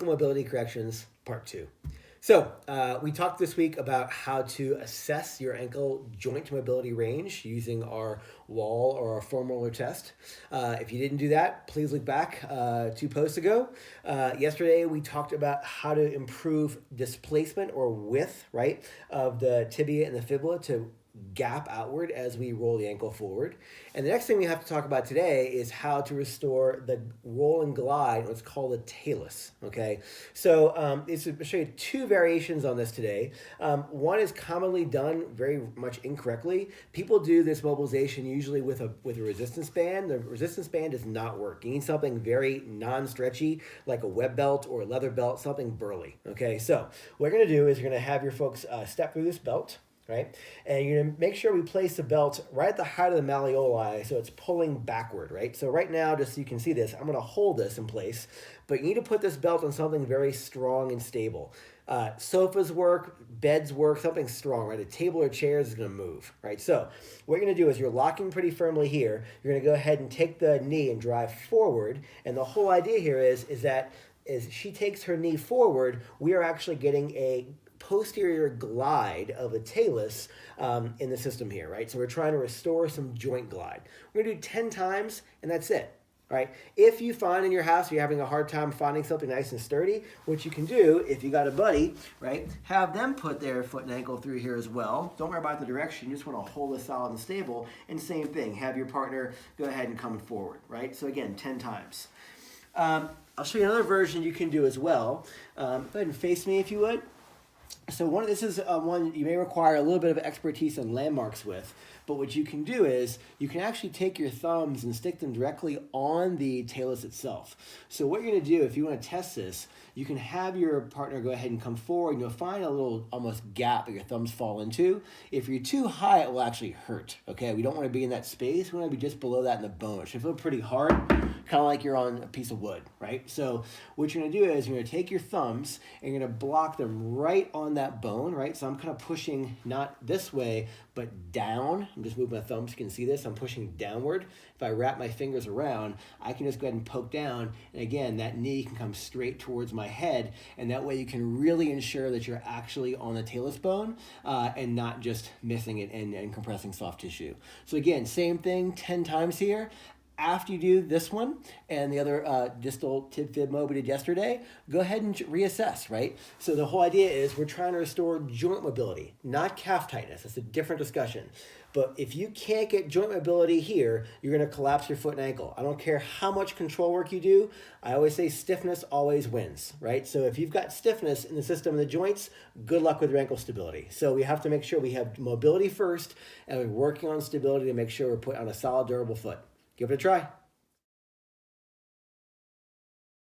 Mobility Corrections Part 2. So we talked this week about how to assess your ankle joint mobility range using our wall or our foam roller test. If you didn't do that, please look back 2 posts ago. Yesterday we talked about how to improve displacement or width, right, of the tibia and the fibula to gap outward as we roll the ankle forward. And the next thing we have to talk about today is how to restore the roll and glide, what's called the talus, okay? So I'll show you 2 variations on this today. One is commonly done very much incorrectly. People do this mobilization usually with a resistance band. The resistance band does not work. You need something very non-stretchy, like a web belt or a leather belt, something burly, okay? So what you're gonna do is you're gonna have your folks step through this belt, right? And you're gonna make sure we place the belt right at the height of the malleoli so it's pulling backward, right? So right now, just so you can see this, I'm gonna hold this in place, but you need to put this belt on something very strong and stable. Sofas work, beds work, something strong, right? A table or chairs is gonna move, right? So what you're gonna do is you're locking pretty firmly here. You're gonna go ahead and take the knee and drive forward. And the whole idea here is that as she takes her knee forward, we are actually getting a posterior glide of a talus in the system here, right? So we're trying to restore some joint glide. We're gonna do 10 times and that's it, right? If you find in your house you're having a hard time finding something nice and sturdy, what you can do, if you got a buddy, right, have them put their foot and ankle through here as well. Don't worry about the direction, you just wanna hold it solid and stable, and same thing, have your partner go ahead and come forward, right? So again, 10 times. I'll show you another version you can do as well. Go ahead and face me if you would. So this is one you may require a little bit of expertise and landmarks with, but what you can do is you can actually take your thumbs and stick them directly on the talus itself. So what you're gonna do, if you wanna test this, you can have your partner go ahead and come forward and you'll find a little almost gap that your thumbs fall into. If you're too high, it will actually hurt, okay? We don't wanna be in that space, we wanna be just below that in the bone. It should feel pretty hard, kind of like you're on a piece of wood, right? So what you're gonna do is you're gonna take your thumbs and you're gonna block them right on that bone, right? So I'm kind of pushing not this way, but down. I'm just moving my thumbs, you can see this, I'm pushing downward. If I wrap my fingers around, I can just go ahead and poke down, and again, that knee can come straight towards my head, and that way you can really ensure that you're actually on the talus bone and not just missing it and compressing soft tissue. So again, same thing, 10 times here. After you do this one and the other distal Tib-Fib mob we did yesterday, go ahead and reassess, right? So the whole idea is we're trying to restore joint mobility, not calf tightness. That's a different discussion. But if you can't get joint mobility here, you're gonna collapse your foot and ankle. I don't care how much control work you do. I always say stiffness always wins, right? So if you've got stiffness in the system of the joints, good luck with your ankle stability. So we have to make sure we have mobility first and we're working on stability to make sure we're put on a solid, durable foot. Give it a try.